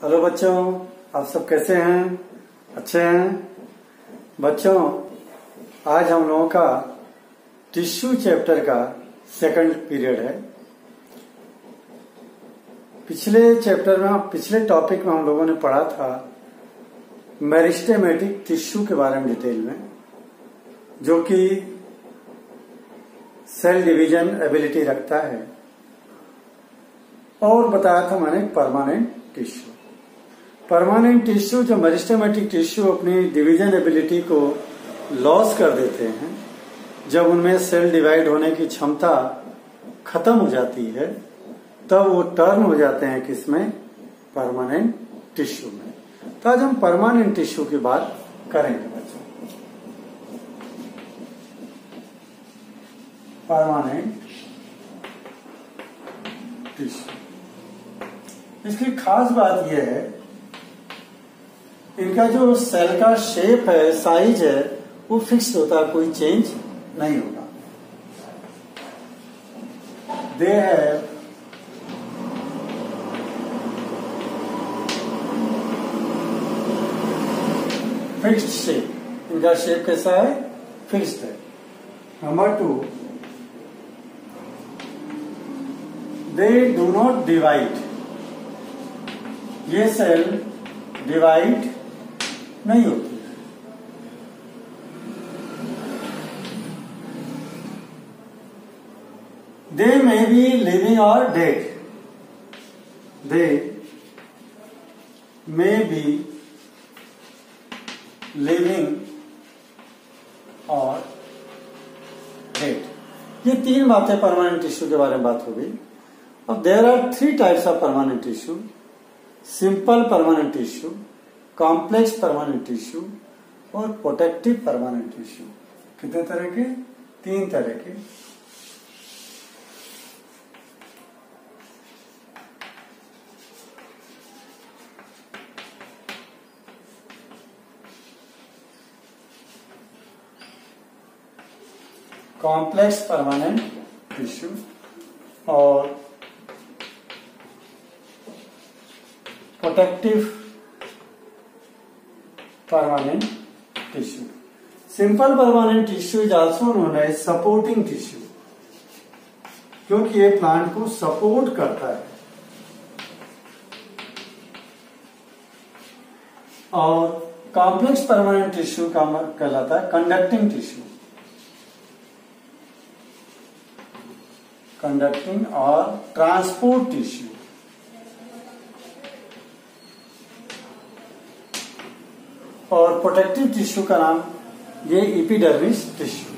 Hello बच्चों, आप सब कैसे हैं? अच्छे हैं बच्चों। आज हम लोगों का टिश्यू चैप्टर का सेकंड पीरियड है। पिछले टॉपिक में हम लोगों ने पढ़ा था मेरिस्टेमेटिक टिश्यू के बारे में डिटेल में, जो कि सेल डिवीजन एबिलिटी रखता है, और बताया था मैंने परमानेंट टिश्यू। परमानेंट टिश्यू, जो मेरिस्टेमेटिक टिश्यू अपनी डिवीजन एबिलिटी को लॉस कर देते हैं, जब उनमें सेल डिवाइड होने की क्षमता खत्म हो जाती है, तब वो टर्न हो जाते हैं किसमें? परमानेंट टिश्यू में। तो आज हम परमानेंट टिश्यू की बात करेंगे बच्चों। परमानेंट टिश्यू, इसकी खास बात यह है, इनका जो सेल का शेप है, साइज है, वो फिक्स होता है, कोई चेंज नहीं होगा। दे हैव फिक्स्ड शेप, इनका शेप कैसा है? फिक्स्ड है। Number 2, they do not divide, ये सेल डिवाइड नहीं होती। दे मे बी लिविंग और dead, they may be living और डेड। ये तीन बातें परमानेंट टिश्यू के बारे में बात हो गई। अब there are 3 types of permanent tissue: simple permanent tissue, complex permanent tissue और प्रोटेक्टिव परमानेंट टिश्यू। कितने तरह के? 3 तरह के। कॉम्प्लेक्स परमानेंट टिश्यू और protective permanent tissue. Simple permanent tissue is also known as supporting tissue, क्योंकि ये प्लांट को सपोर्ट करता है। और कॉम्प्लेक्स परमानेंट टिश्यू का कहलाता है कंडक्टिंग टिश्यू, कंडक्टिंग और ट्रांसपोर्ट टिश्यू। और प्रोटेक्टिव टिश्यू का नाम ये एपिडर्मिस टिश्यू।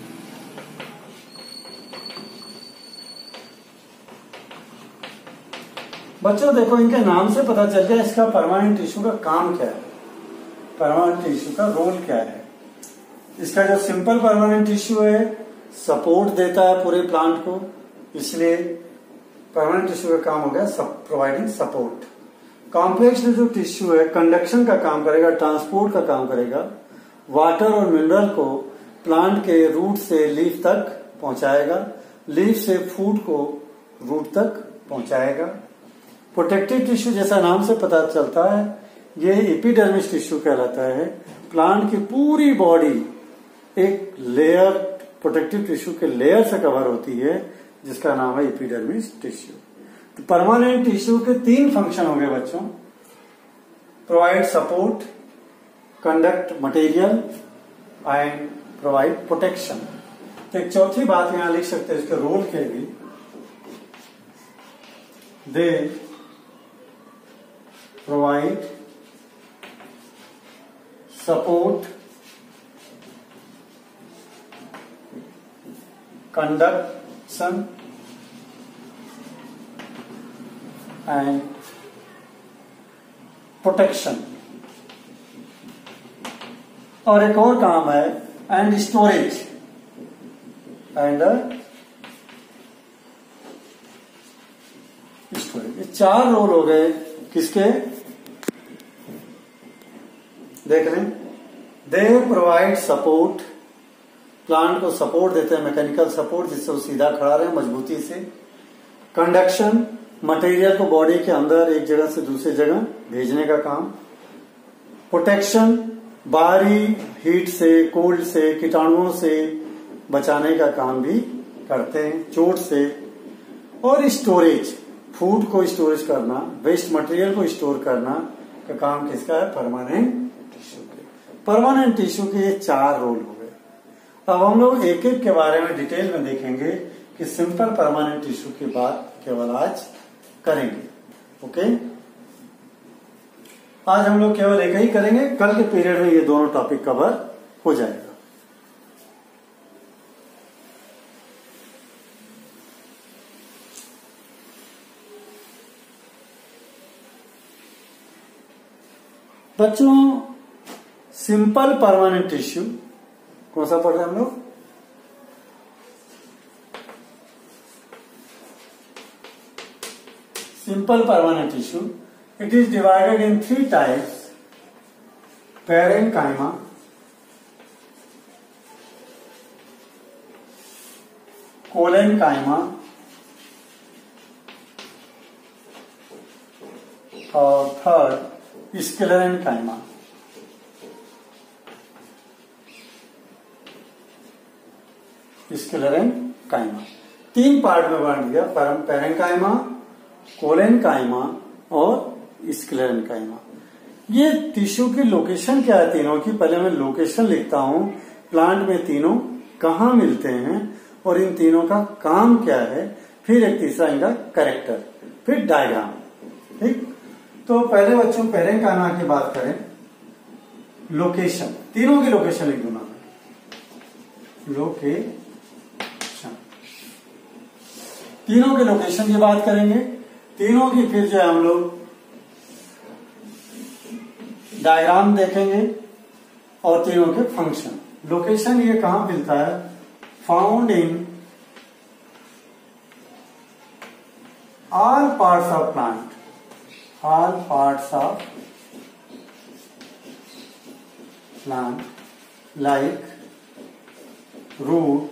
बच्चों देखो, इनके नाम से पता चल गया इसका परमानेंट टिश्यू का काम क्या है, परमानेंट टिश्यू का रोल क्या है। इसका जो सिंपल परमानेंट टिश्यू है, सपोर्ट देता है पूरे प्लांट को, इसलिए परमानेंट टिश्यू का काम हो गया प्रोवाइडिंग सपोर्ट। कॉम्प्लेक्स जो टिश्यू है, कंडक्शन का काम करेगा, ट्रांसपोर्ट का काम करेगा, वाटर और मिनरल को प्लांट के रूट से लीफ तक पहुंचाएगा, लीफ से फूड को रूट तक पहुंचाएगा। प्रोटेक्टिव टिश्यू जैसा नाम से पता चलता है, यह एपिडर्मिस टिश्यू कहलाता है। प्लांट की पूरी बॉडी एक लेयर, प्रोटेक्टिव टिश्यू के लेयर से कवर होती है, जिसका नाम है एपिडर्मिस टिश्यू। तो परमानेंट टिश्यू के 3 फंक्शन हो गए बच्चों: provide support, conduct material and provide protection. तो एक चौथी बात यहां लिख सकते हैं इसके रोल के लिए: they provide support, conduction and protection. और एक और काम है एंड स्टोरेज, एंड स्टोरेज। ये 4 रोल हो गए किसके? देख लें, दे प्रोवाइड सपोर्ट, प्लांट को सपोर्ट देते हैं, मैकेनिकल सपोर्ट, जिससे वो सीधा खड़ा रहे मजबूती से। कंडक्शन, मटेरियल को बॉडी के अंदर एक जगह से दूसरी जगह भेजने का काम, प्रोटेक्शन, बाहरी हीट से, कोल्ड से, कीटाणुओं से बचाने का काम भी करते हैं, चोट से, और स्टोरेज, फूड को स्टोरेज करना, वेस्ट मटेरियल को स्टोर करना का काम किसका है? परमानेंट टिश्यू के। परमानेंट टिश्यू के ये 4 रोल हो गए। अब हम लोग एक एक के बारे में डिटेल में देखेंगे कि सिंपल परमानेंट टिश्यू की बात केवल आज करेंगे। ओके, आज हम लोग केवल एक ही करेंगे, कल के पीरियड में ये दोनों टॉपिक कवर हो जाएगा। बच्चों, सिंपल परमानेंट टिश्यू कौन सा पढ़ रहे हैं हम लोग? Simple permanent tissue. It is divided in 3 types: parenchyma, collenchyma और थर्ड sclerenchyma। स्क्लेरेंकाइमा 3 पार्ट में बांट दिया, पेरेंकाइमा, कोलेनकाइमा और स्क्लेरेंकाइमा। ये टिश्यू की लोकेशन क्या है तीनों की? पहले मैं लोकेशन लिखता हूं, प्लांट में तीनों कहाँ मिलते हैं और इन तीनों का काम क्या है, फिर एक तीसरा इनका कैरेक्टर, फिर डायग्राम। ठीक, तो पहले बच्चों पेरेंकाइमा की बात करें, लोकेशन, तीनों की लोकेशन लिख दूंगा मैं, लोकेशन, तीनों के लोकेशन की बात करेंगे, तीनों की फिर जो है हम लोग डायग्राम देखेंगे और तीनों के फंक्शन। लोकेशन ये कहां मिलता है? Found in all parts of plant, all parts of plant like root,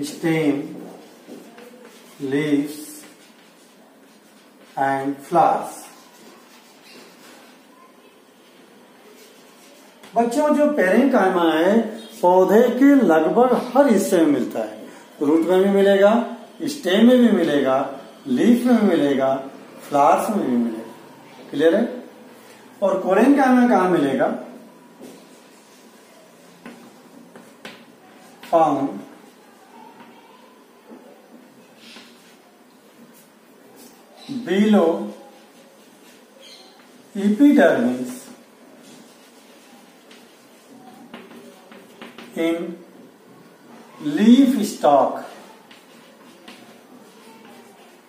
stem, leaves and flowers। बच्चों, जो पेरेंकाइमा है पौधे के लगभग हर हिस्से में मिलता है। रूट में भी मिलेगा, स्टेम में भी मिलेगा, लीफ में भी मिलेगा, फ्लावर्स में भी मिलेगा। क्लियर है? और कोलेनकाइमा कहाँ मिलेगा? Found below epidermis in leaf stalk।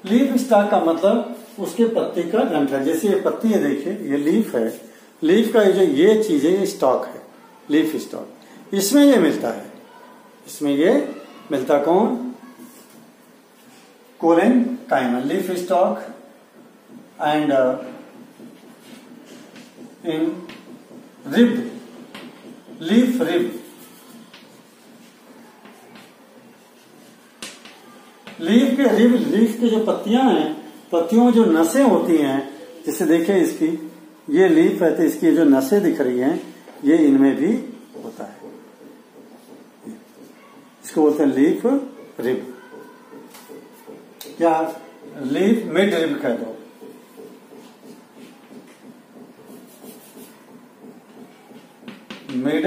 Leaf stock का मतलब उसके पत्ती का डंठल। जैसे ये पत्ती है, देखिए ये लीफ है, लीफ का जो ये चीज है ये स्टॉक है, लीफ स्टॉक। इसमें ये मिलता है, इसमें ये मिलता कौन? Collenchyma, leaf stock and in rib, leaf rib, leaf के रिब, लीफ की जो पत्तियां हैं, पत्तियों में जो नसें होती हैं, जैसे देखिए इसकी ये लीफ है तो इसकी जो नसें दिख रही हैं ये इनमें भी होता है, इसको बोलते हैं लीफ रिब, या लीफ मिड रिब कह दो। मिड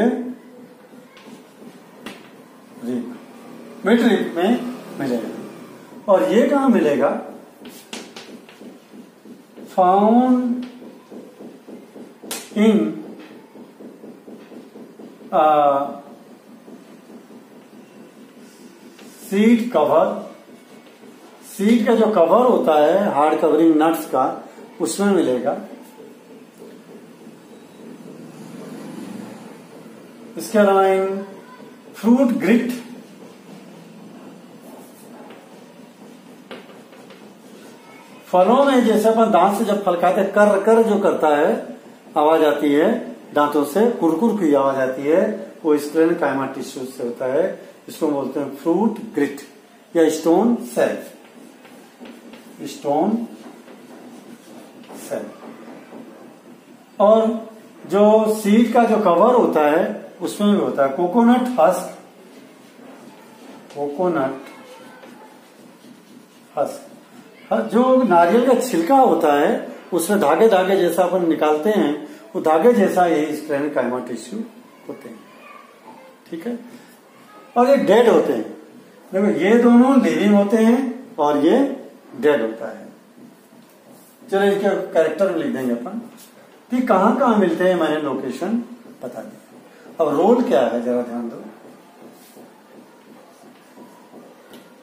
रिब में मिलेगा। और ये कहां मिलेगा? Found in seed cover. Seed का जो कवर होता है हार्ड कवरिंग नट्स का, उसमें मिलेगा। इसके अलावा फ्रूट ग्रिट, फलों में जैसे अपन दांत से जब फल खाते कर कर जो करता है, आवाज आती है दांतों से, कुरकुर की आवाज आती है, वो स्क्लेरेंकाइमा टिश्यू से होता है। इसको बोलते हैं फ्रूट ग्रिट या स्टोन सेल। Stone cell. और जो सीड का जो कवर होता है उसमें भी होता है कोकोनट हस्क, जो नारियल का छिलका होता है उसमें धागे धागे जैसा अपन निकालते हैं, वो धागे जैसा ये स्क्लेरेनकाइमा टिश्यू होते हैं। ठीक है, और ये डेड होते हैं। देखो ये दोनों लिविंग होते हैं और ये डेड होता है। चलो इसके कैरेक्टर में लिख देंगे अपन कि कहां कहां मिलते हैं, मैंने लोकेशन बता दी। अब रोल क्या है जरा ध्यान दो।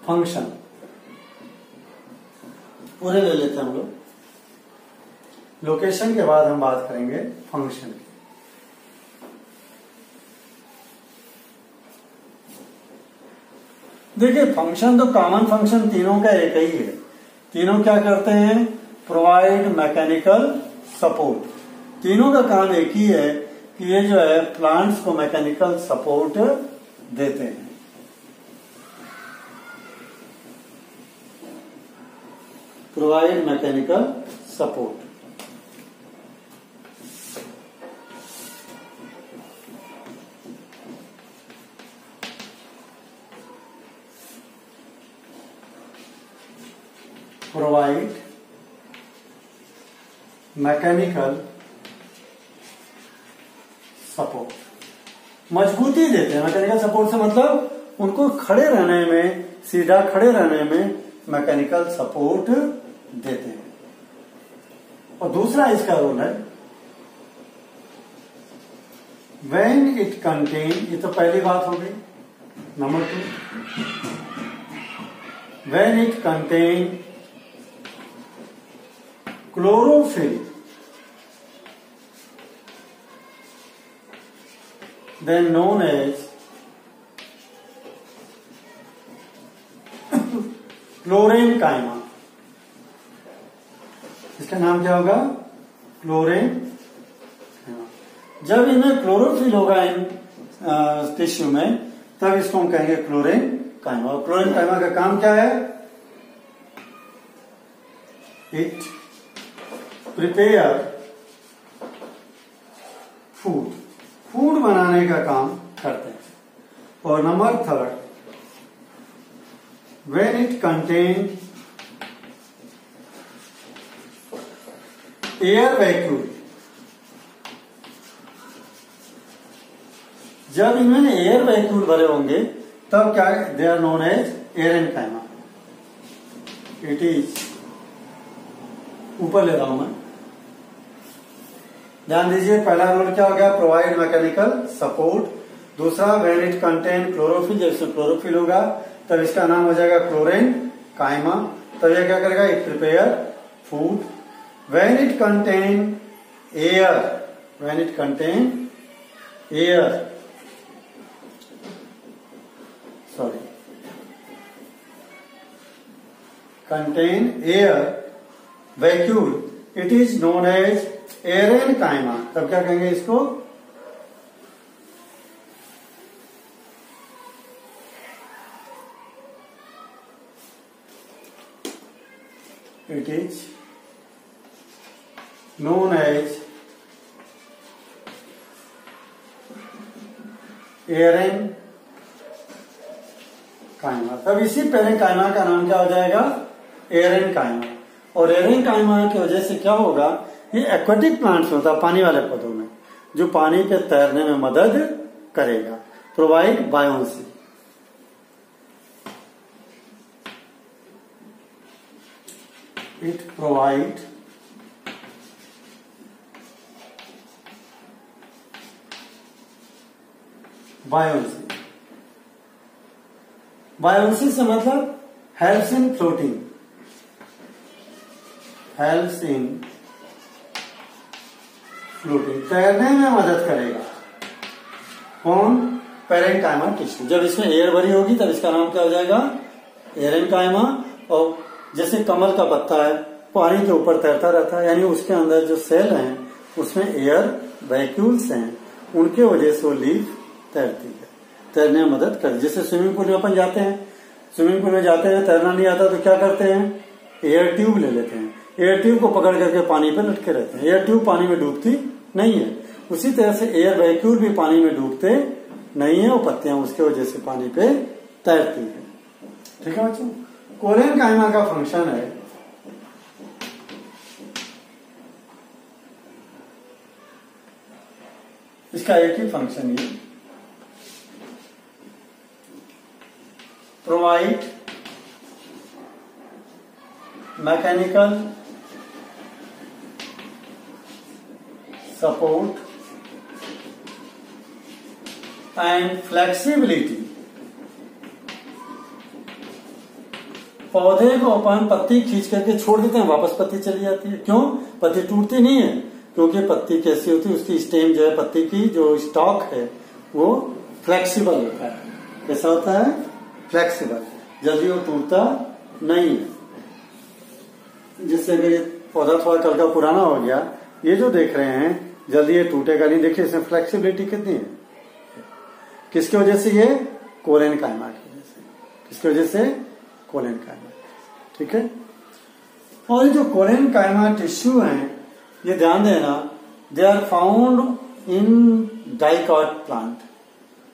फंक्शन पूरे ले लेते हैं हम लोग, लोकेशन के बाद हम बात करेंगे फंक्शन की। देखिए फंक्शन तो कॉमन फंक्शन तीनों का एक ही है। तीनों क्या करते हैं, प्रोवाइड मैकेनिकल सपोर्ट। तीनों का काम एक ही है कि ये जो है प्लांट्स को मैकेनिकल सपोर्ट देते हैं। Provide mechanical support. Provide mechanical support, मजबूती देते हैं। मैकेनिकल सपोर्ट से मतलब उनको खड़े रहने में, सीधा खड़े रहने में मैकेनिकल सपोर्ट देते हैं। और दूसरा इसका रोल है व्हेन इट कंटेन, ये तो पहली बात हो गई। Number 2, when it contain chlorophyll then known as chlorenchyma. इसका नाम क्या होगा, क्लोरेनकाइमा। जब इनमें क्लोरोफिल होगा इन टिश्यू में, तब इसको हम कहेंगे क्लोरेनकाइमा। और क्लोरेनकाइमा का काम क्या है, इट प्रिपेयर फूड, फूड बनाने का काम करते हैं। और number 3, when it contain air vacuum, जब इनमें एयर वैक्यूम भरे होंगे तब क्या, they are known as aerenchyma. It is, ऊपर ले रहा हूं मैं, ध्यान दीजिए। पहला रोल क्या हो गया, प्रोवाइड मैकेनिकल सपोर्ट। दूसरा व्हेन इट कंटेन क्लोरोफिल, जब इसमें क्लोरोफिल होगा तब इसका नाम हो जाएगा क्लोरेनकाइमा। तब यह क्या करेगा, it prepare food. When it contain air, when it contain air, sorry, contain air vacuole, it is known as aerenchyma. तब क्या कहेंगे इसको, it is known as aerenchyma. तब इसी पेरेनकाइमा का नाम क्या हो जाएगा, एरेनकाइमा। और एरेनकाइमा की वजह से क्या होगा, ये एक्वेटिक प्लांट्स में होता है, पानी वाले पौधों में, जो पानी पे तैरने में मदद करेगा। Provide buoyancy, it provide buoyancy. Buoyancy से मतलब helps in floating, helps in floating, तैरने में मदद करेगा। कौन, पेरेनकाइमा टिश्यू। जब इसमें एयर भरी होगी तब इसका नाम क्या हो जाएगा, एरेनकाइमा। और जैसे कमल का पत्ता है, पानी के ऊपर तैरता रहता है, यानी उसके अंदर जो सेल हैं उसमें एयर वैक्यूल्स हैं, उनके वजह से वो लीफ तैरती है, तैरने में मदद करती है। जैसे स्विमिंग पूल में अपन जाते हैं, स्विमिंग पूल में जाते हैं, तैरना नहीं आता तो क्या करते हैं, एयर ट्यूब ले लेते हैं, एयर ट्यूब को पकड़ करके पानी पे लटके रहते हैं। एयर ट्यूब पानी में डूबती नहीं है। उसी तरह से एयर वैक्यूल भी पानी में डूबते नहीं है, वो पत्तियां उसके वजह से पानी पे तैरती है। ठीक है बच्चों, कोलेन काइमा का फंक्शन है इसका एक ही फंक्शन ये provide mechanical support and flexibility. पौधे को अपन पत्ती खींच करके छोड़ देते हैं, वापस पत्ती चली जाती है। क्यों? पत्ती टूटती नहीं है, क्योंकि पत्ती कैसी होती है, उसकी स्टेम जो है, पत्ती की जो स्टॉक है वो फ्लेक्सिबल होता है। कैसा होता है? फ्लेक्सिबल, जल्दी वो टूटता नहीं है। जिससे कि पौधा थोड़ा कल का पुराना हो गया, ये जो देख रहे हैं जल्दी ये टूटेगा नहीं। देखिए इसमें फ्लेक्सिबिलिटी कितनी है, किसकी वजह से? ये कोलेन काइमा की वजह से। किसकी वजह से? कोलेन काइमा। ठीक है, और ये जो कोलेन काइमा टिश्यू हैं, ये ध्यान देना, they are found in dicot plant,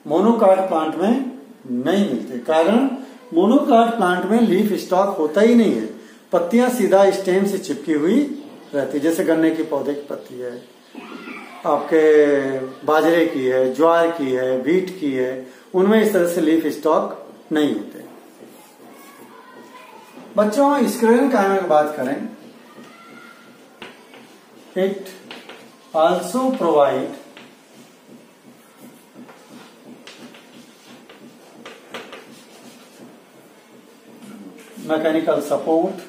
monocot plant में नहीं मिलते। कारण मोनोकॉट प्लांट में लीफ स्टॉक होता ही नहीं है, पत्तियां सीधा स्टेम से चिपकी हुई रहती है। जैसे गन्ने की पौधे की पत्ती है, आपके बाजरे की है, ज्वार की है, व्हीट की है, उनमें इस तरह से लीफ स्टॉक नहीं होते। बच्चों, स्क्लेरल काइमा की बात करें, it also provide mechanical support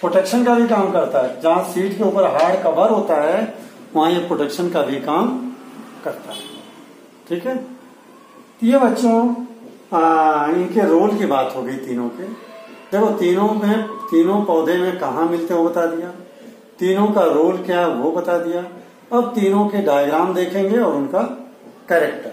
protection का भी काम करता है। जहां सीड के ऊपर हार्ड कवर होता है वहां ये प्रोटेक्शन का भी काम करता है। ठीक है, ये बच्चों इनके रोल की बात हो गई तीनों के। देखो तीनों पौधे में कहाँ मिलते हैं वो बता दिया, तीनों का रोल क्या है वो बता दिया। अब तीनों के डायग्राम देखेंगे और उनका कैरेक्टर।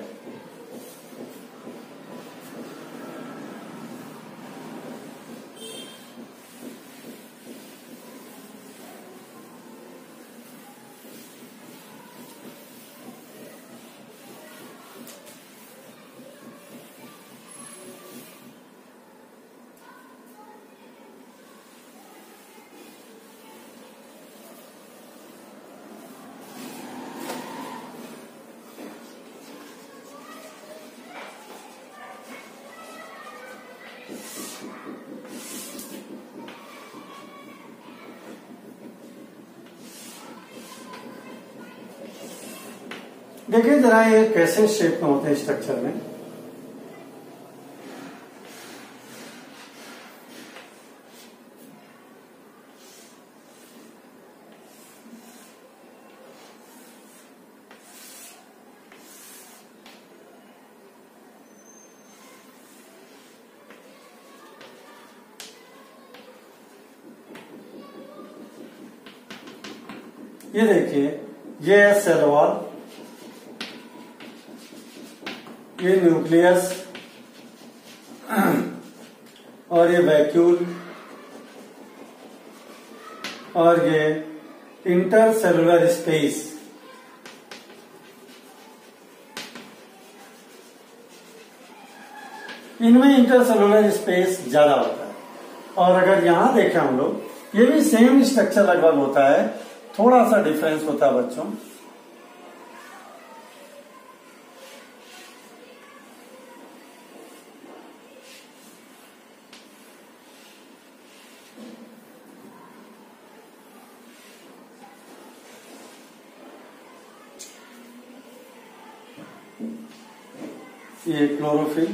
देखिए जरा ये कैसे शेप में होते हैं स्ट्रक्चर में। ये देखिए, ये है सेल वॉल, ये न्यूक्लियस और ये वैक्यूल और ये इंटरसेलुलर स्पेस। इनमें इंटरसेलुलर स्पेस ज्यादा होता है। और अगर यहां देखें हम लोग, ये भी सेम स्ट्रक्चर लगभग होता है, थोड़ा सा डिफरेंस होता है बच्चों। ये क्लोरोफिल,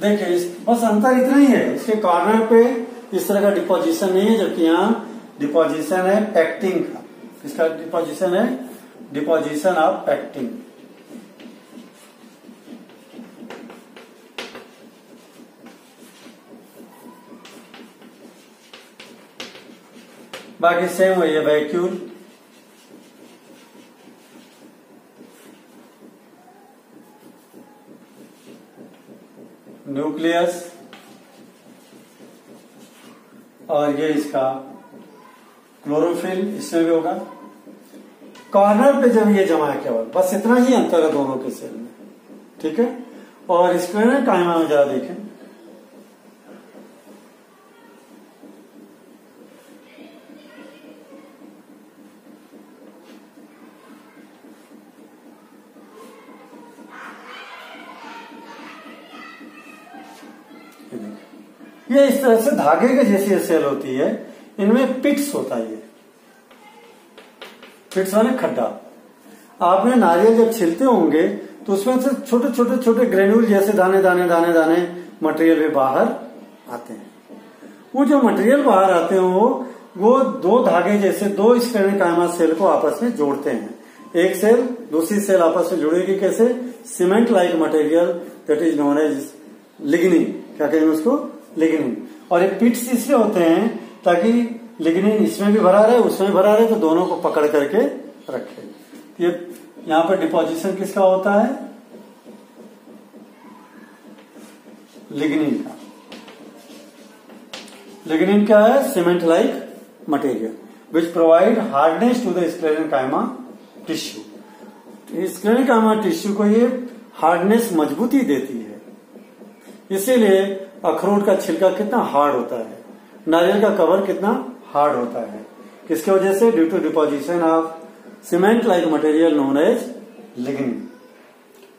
देखिए बस अंतर इतना ही है, इसके कॉर्नर पे इस तरह का डिपोजिशन नहीं है, जबकि यहाँ डिपोजिशन है पैक्टिंग का। इसका डिपोजिशन है डिपोजिशन ऑफ पैक्टिंग। बाकी सेम वही है, वैक्यूल, न्यूक्लियस, और ये इसका क्लोरोफिल, इसमें भी होगा। कॉर्नर पे जब ये जमा है केवल, बस इतना ही अंतर है दोनों के सेल में, ठीक है। और स्क्लेरल कायमा में जरा देखें, ये इस तरह से धागे के जैसी सेल होती है, इनमें पिट्स होता है। ये पिट्स माने खड्डा। आपने नारियल जब छिलते होंगे तो उसमें से छोटे छोटे छोटे ग्रेन्यूल जैसे दाने दाने दाने दाने मटेरियल भी बाहर आते हैं। वो जो मटेरियल बाहर आते हैं वो दो धागे जैसे दो स्क्लेरल कायमा सेल को आपस में जोड़ते हैं। एक सेल दूसरी सेल आपस में जुड़ेगी कैसे? Cement like material that is known as lignin. क्या कहेंगे उसको? लिग्निन। और ये पिट्स इसलिए होते हैं ताकि लिग्निन इसमें भी भरा रहे उसमें भी भरा रहे, तो दोनों को पकड़ करके रखे। ये यहां पर डिपोजिशन किसका होता है? लिग्निन का। लिग्निन क्या है? Cement like material which provide hardness to the sclerenchyma tissue. Sclerenchyma tissue को ये हार्डनेस, मजबूती देती है। इसीलिए अखरोट का छिलका कितना हार्ड होता है, नारियल का कवर कितना हार्ड होता है। किसकी वजह से? Due to deposition of cement like material known as lignin.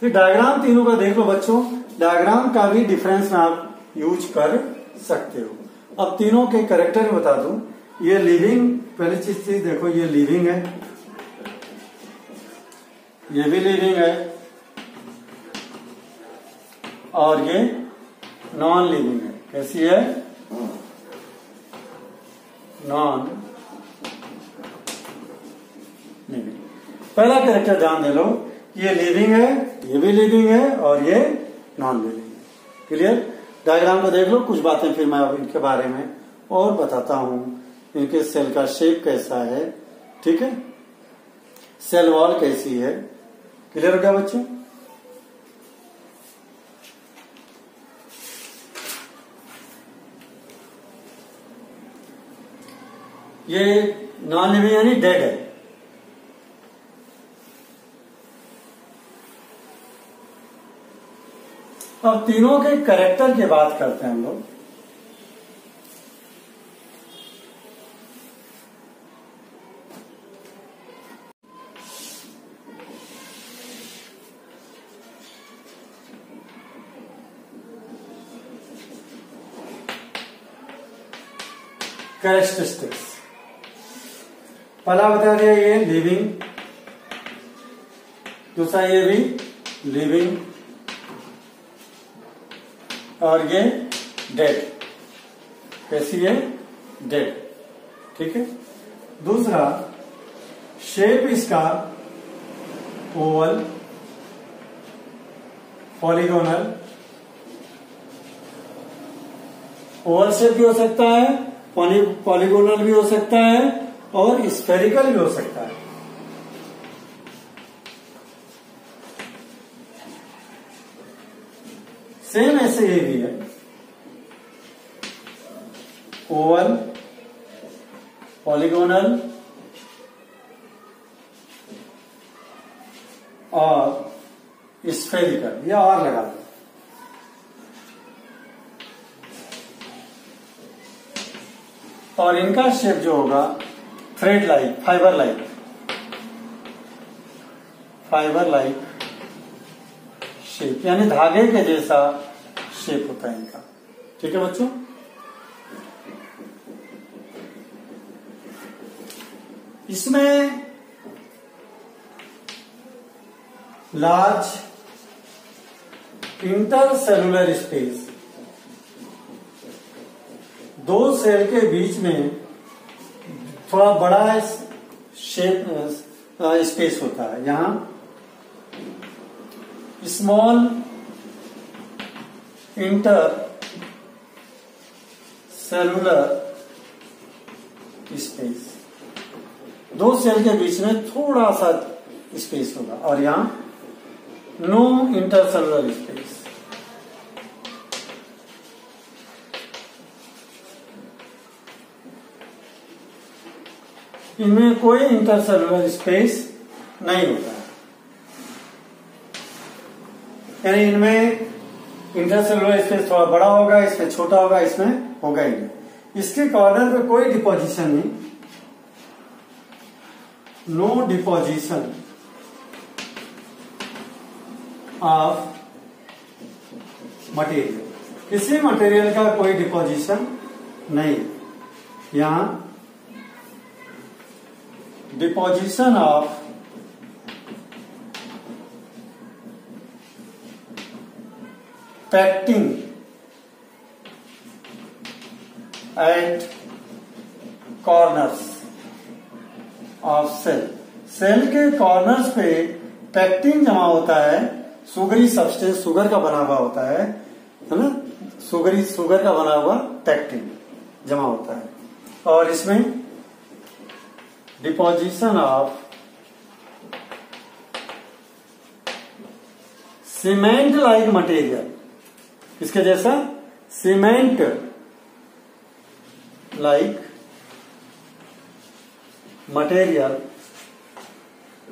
तो डायग्राम तीनों का देख लो बच्चों, डायग्राम का भी डिफरेंस में आप यूज कर सकते हो। अब तीनों के कैरेक्टर बता दूं। ये लिविंग, पहली चीज देखो, ये लिविंग है, ये भी लिविंग है, और ये नॉन लिविंग है। कैसी है? Non living. पहला कैरेक्टर ध्यान दे लो, ये लिविंग है, ये भी लिविंग है, और ये नॉन लिविंग है। क्लियर? डायग्राम को देख लो, कुछ बातें फिर मैं अब इनके बारे में और बताता हूं। इनके सेल का शेप कैसा है, ठीक है, सेल वॉल कैसी है। क्लियर हो गया बच्चों? ये नॉन लिविंग यानी डेड है। अब तीनों के कैरेक्टर की बात करते हैं हम लोग। कैरेक्टरिस्टिक्स पहला बता दिया, ये लिविंग, दूसरा ये भी लिविंग, और ये डेड। कैसी है? डेड, ठीक है। दूसरा शेप इसका ओवल, पॉलीगोनल, ओवल शेप भी हो सकता है, पॉलीगोनल भी हो सकता है, और स्फेरिकल भी हो सकता है। सेम ऐसे ये भी है, ओवल, पॉलीगोनल और स्फेरिकल, या और लगा दो। और इनका शेप जो होगा thread like, fibre like, fibre like shape, यानी धागे के जैसा शेप होता है इनका। ठीक है बच्चों? इसमें लार्ज इंटरसेलुलर स्पेस, दो सेल के बीच में थोड़ा बड़ा शेप स्पेस होता है। यहां स्मॉल इंटर सेलुलर स्पेस, दो सेल के बीच में थोड़ा सा स्पेस होगा और यहां नो इंटरसेलुलर स्पेस। इनमें कोई इंटरसेलुलर स्पेस नहीं होता है, यानी इनमें इंटरसेलुलर स्पेस थोड़ा बड़ा होगा, इसमें छोटा होगा, इसमें होगा ही नहीं। इसके कॉर्नर पे कोई डिपोजिशन नहीं, नो डिपोजिशन ऑफ मटेरियल, किसी मटेरियल का कोई डिपोजिशन नहीं। यहां deposition of pectin at corners of cell, cell के कॉर्नर्स पे पैक्टिन जमा होता है, सुगरी सब्सटेंस, सुगर का बना हुआ होता है ना, सुगर का बना हुआ पैक्टिन जमा होता है। और इसमें deposition of cement like material, इसके जैसा सीमेंट लाइक मटेरियल,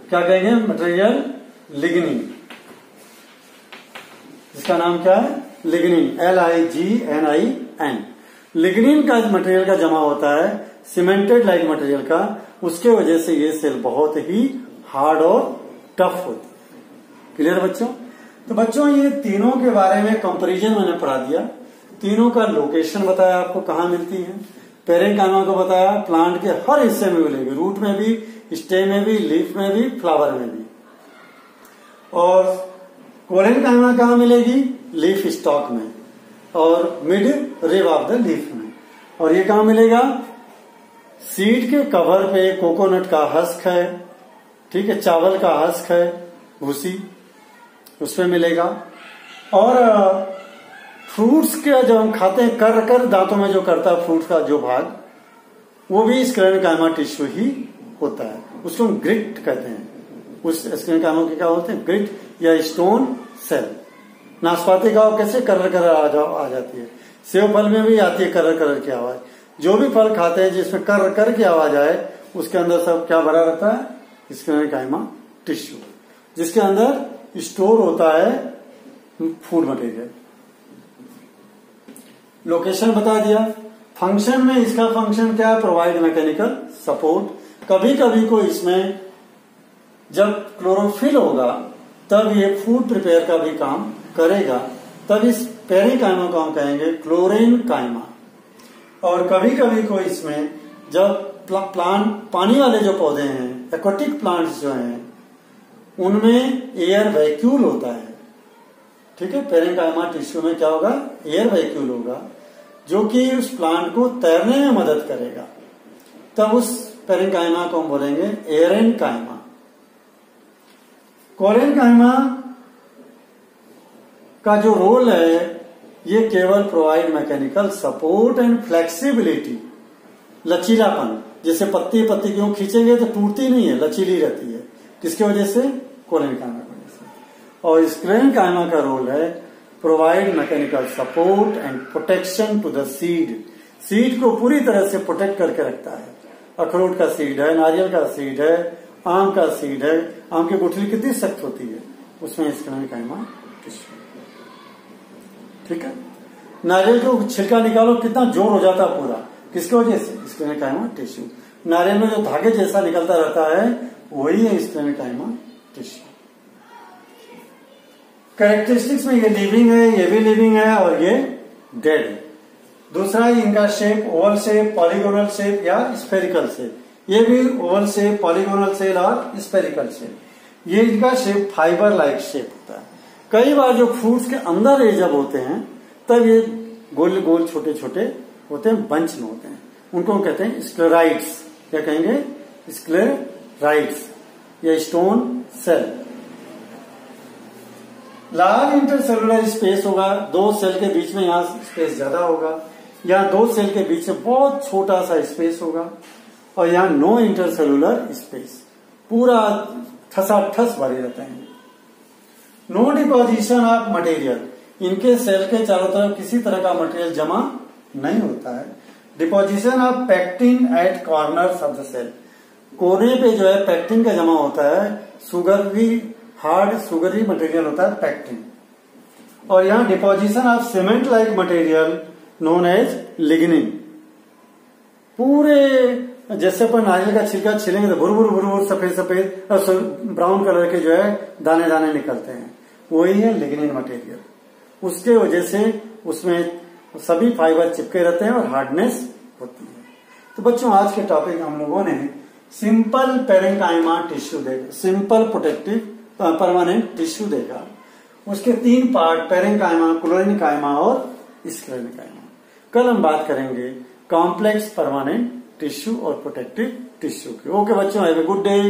क्या कहेंगे, मटेरियल लिग्निन, जिसका नाम क्या है, लिग्निन, LIGNIN। लिग्निन का मटेरियल का जमा होता है सीमेंटेड लाइक मटेरियल का, उसके वजह से ये सेल बहुत ही हार्ड और टफ होती है। क्लियर बच्चों? तो बच्चों ये तीनों के बारे में कंपैरिजन मैंने पढ़ा दिया, तीनों का लोकेशन बताया आपको कहाँ मिलती है, पेरेंकाइमा को बताया प्लांट के हर हिस्से में मिलेगी, रूट में भी, स्टेम में भी, लीफ में भी, फ्लावर में भी। और कोलेनकाइमा कहाँ मिलेगी, लीफ स्टॉक में और mid rib of the leaf में। और ये कहाँ मिलेगा, सीड के कवर पे कोकोनट का हस्क है, ठीक है, चावल का हस्क है, भूसी, उसमें मिलेगा। और फ्रूट्स के जो हम खाते हैं, कर दांतों में जो करता है फ्रूट का जो भाग, वो भी स्क्लेरेनकाइमा टिश्यू ही होता है, उसको हम ग्रिट कहते हैं। उस स्क्लेरेनकाइमा के क्या होते हैं, ग्रिट या स्टोन सेल। नाशपाती का कैसे कर आ जाती है, सेव फल में भी आती है कर की आवाज। जो भी फल खाते हैं जिसमें कर की आवाज आए, उसके अंदर सब क्या भरा रहता है, स्क्लेरेनकाइमा टिश्यू, जिसके अंदर स्टोर होता है फूड मटेरियल। लोकेशन बता दिया। फंक्शन में इसका फंक्शन क्या है, प्रोवाइड मैकेनिकल सपोर्ट। कभी कभी को इसमें जब क्लोरोफिल होगा तब ये फूड प्रिपेयर का भी काम करेगा, तब इस पेरेंकाइमा को हम कहेंगे क्लोरेनकाइमा। और कभी कभी को इसमें जब प्लांट, पानी वाले जो पौधे हैं, एक्वाटिक प्लांट्स जो हैं, उनमें एयर वैक्यूल होता है, ठीक है। पेरेंकाइमा टिश्यू में क्या होगा, एयर वैक्यूल होगा, जो कि उस प्लांट को तैरने में मदद करेगा, तब उस पेरेंकाइमा को हम बोलेंगे एरेनकाइमा। कोलेनकाइमा का जो रोल है, ये केवल provide mechanical support and flexibility, लचीलापन। जैसे पत्ती क्यों खींचेंगे तो टूटती नहीं है, लचीली रहती है, किसकी वजह से, कोलेनकाइमा की वजह से। और स्क्लेरेनकाइमा का रोल है provide mechanical support and protection to the seed, seed को पूरी तरह से प्रोटेक्ट करके रखता है। अखरोट का सीड है, नारियल का सीड है, आम का सीड है, आम की गुठली कितनी सख्त होती है, उसमें स्क्लेरेनकाइमा टिश्यू, ठीक है। नारियल को छिलका निकालो, कितना जोर हो जाता है पूरा, किसकी वजह से, स्क्लेरेनकाइमा टिश्यू। नारियल में जो धागे जैसा निकलता रहता है, वही है स्क्लेरेनकाइमा टिश्यू। कैरेक्टरिस्टिक्स में ये लिविंग है, ये भी लिविंग है, और ये डेड है। दूसरा, इनका shape Oval shape, polygonal shape या स्फेरिकल शेप। ये भी ओवल शेप, पॉलीगोनल शेप और स्फेरिकल शेप। ये इनका शेप फाइबर लाइक शेप होता है। कई बार जो फ्रूट्स के अंदर ये जब होते हैं, तब ये गोल गोल छोटे छोटे होते हैं, बंच में होते हैं, उनको कहते हैं स्क्लेराइड्स। क्या कहेंगे, स्क्लेराइड्स या stone cell. Large intercellular space होगा, दो सेल के बीच में यहाँ स्पेस ज्यादा होगा, यहाँ दो सेल के बीच में बहुत छोटा सा स्पेस होगा। और यहाँ नो इंटरसेलुलर स्पेस, पूरा ठसाठस भरे रहते हैं। नो डिपोजिशन ऑफ मटेरियल, इनके सेल के चारों तरफ किसी तरह का मटेरियल जमा नहीं होता है। Deposition of pectin at corners of the cell, कोने पे जो है पैक्टिन का जमा होता है, सुगरी हार्ड सुगरी मटेरियल होता है पैक्टिन। और यहाँ deposition of cement like material known as lignin, पूरे जैसे अपन नारियल का छिलका छिलेंगे तो भुर भुर भुर भुर सफेद सफेद ब्राउन कलर के जो है दाने दाने निकलते हैं, वही है लिग्निन मटेरियल। उसके वजह से उसमें सभी फाइबर चिपके रहते हैं और हार्डनेस होती है। तो बच्चों आज के टॉपिक हम लोगों ने सिंपल पेरेंकाइमा टिश्यू देखा, सिंपल प्रोटेक्टिव परमानेंट टिश्यू देखा। उसके 3 पार्ट पेरेंकाइमा, क्लोरेनिकाइमा और स्क्लेरेनिकाइमा। कल हम बात करेंगे कॉम्प्लेक्स परमानेंट टिश्यू और प्रोटेक्टिव टिश्यू की। ओके बच्चों, हैव ए गुड डे।